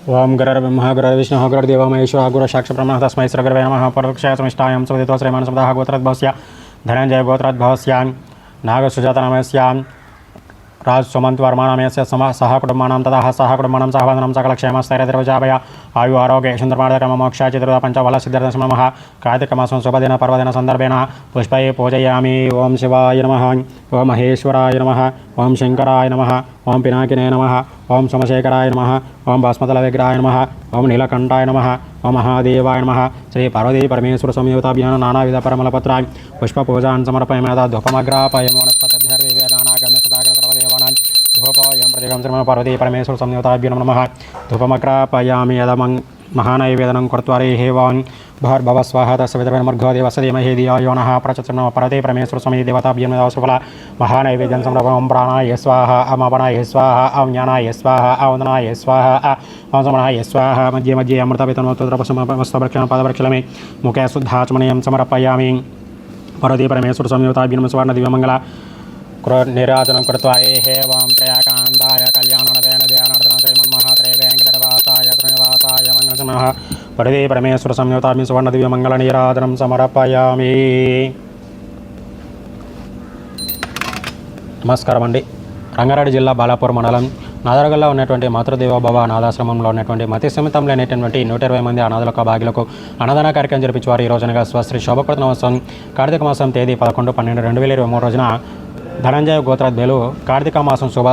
ओम गुरुर्ब्रह्मा गुरुर्विष्णुः गुरुर्देवो महेश्वरः गुरुसाक्षात् परमः तस्मै श्रीगुरवे नमः। परक्षाय समिष्टायां सवितो श्रीमानसमदाः गोत्रद्भवस्या धनञ्जय गोत्रद्भवस्यां नागसुजातनामस्यां राज सुमंत वर्माणामस्य सह कुटुंबानां तथा सह कुटुंबानां सहवदनं सकलक्षेमस्थैर्यद्रवजाभय आयु आरोग्य सुन्दरमार्गक्रम मोक्षाय चतुर्थ पंचफल सिद्ध्यर्थं कार्तिकमासं शुभदिन पर्वदिन संदर्भेण पुष्पैः पूजयामि। ओम शिवाय नमः, ओम महेश्वराय नमः, ओम शंकराय नमः, ओम पिनाकिने नमः, ओम सोमशेखराय नमः, ओम भस्मतलविग्रहाय नमः, ओम नीलकंठाय नमः, ओम महादेवाय नमः। श्री पार्वती परमेश्वर संयुक्ताभ्यां नानाविध परमलपत्राय पुष्पपूजान् समर्पयामि। यदा धूपमग्रापयामि वनस्पतिर्देवानागन्धसदाग्रसर्वदेवानां धूपयं प्रतिगं श्रीमन् पार्वती परमेश्वर संयुक्ताभ्यां नमः। धूपमग्रापयामि यदमं महानैवेदनं कृत्वा हेवान् भर्भव स्वाहा तस्वितर्मर्घो देवस्य धीमहि धियो यो नः प्रचोदयात्। पार्वती परमेश्वर स्वामी देवताभ्यां नमः। महानैवेद्यं समर्पयामि। प्राणाय स्वाहा, अमपनाय स्वाहा, अं ज्ञानाय स्वाहा, अवदनाय स्वाहा, अं समनाय स्वाहा। मध्ये मध्ये अमृतपितमस्तभक्षणं पादप्रक्षालने मुखे शुद्धाचमनीयं समर्पयामि। पार्वती परमेश्वर संयुक्ताभ्यां स्वर्णदिव्यमङ्गला निराजनं कृत्वा हेवां त्रयाकान्ताय कल्याणनदेन ध्यानार्दनं श्रीमन्महात्रे वेङ्कटनिवासाय श्रीनिवासाय मङ्गलसमः। पार्वती परमेश्वर संयुक्ताभ्यां सुवर्णदिव्यमङ्गलनीराजनं समर्पयामि। నమస్కారం అండి. రంగారెడ్డి జిల్లా బాలాపూర్ మండలం నాదరగల్లో ఉన్నటువంటి మాతృదేవోభవ అనాథాశ్రమంలో ఉన్నటువంటి మతి సమితంలో అనేటువంటి 120 మంది అనాథులకు భాగ్యులకు అన్నదాన కార్యక్రమం జరిపించేవారు. ఈ రోజునగా స్వశ్రీ శోభకృత నవసం కార్తీక మాసం తేదీ 11/12/2023 రోజున ధనంజయ గోత్రాధ్యులు కార్తీక మాసం శుభ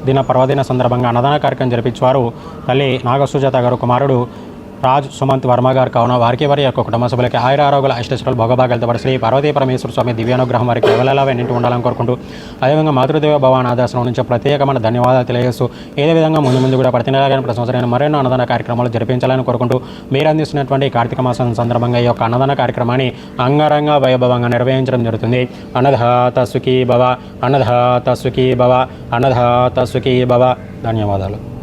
దిన పర్వదిన సందర్భంగా అన్నదాన కార్యక్రమం జరిపించేవారు. తల్లి నాగసుజాత గారు కుమారుడు రాజ్ సుమంత్ వర్మ గారు కావున వారికి వారి యొక్క కుటుంబ సభ్యులకి ఆయుర ఆరోగ్యాల అష్టైశ్వర్యాలు భోగభాగ్యాలతో పాటు శ్రీ పార్వతీ పరమేశ్వర స్వామి దివ్యానుగ్రహం వారికి ఎవరెలా వెన్నింటి ఉండాలని కోరుకుంటూ అదేవిధంగా మాతృదేవ భవ అనాథాశ్రమం నుంచి ప్రత్యేకమైన ధన్యవాదాలు తెలియజేస్తూ ఏదే విధంగా ముందు కూడా ప్రతి నెల కానీ ప్రతి సంవత్సరం మరెన్నో అన్నదాన కార్యక్రమాలు జరిపించాలని కోరుకుంటూ మీరు అందిస్తున్నటువంటి కార్తీక మాసం సందర్భంగా ఈ యొక్క అన్నదాన కార్యక్రమాన్ని అంగరంగ వైభవంగా నిర్వహించడం జరుగుతుంది. అన్నదాత సుఖీ భవ, అన్నదాత సుఖీ భవ, అన్నదాత సుఖీ భవ. ధన్యవాదాలు.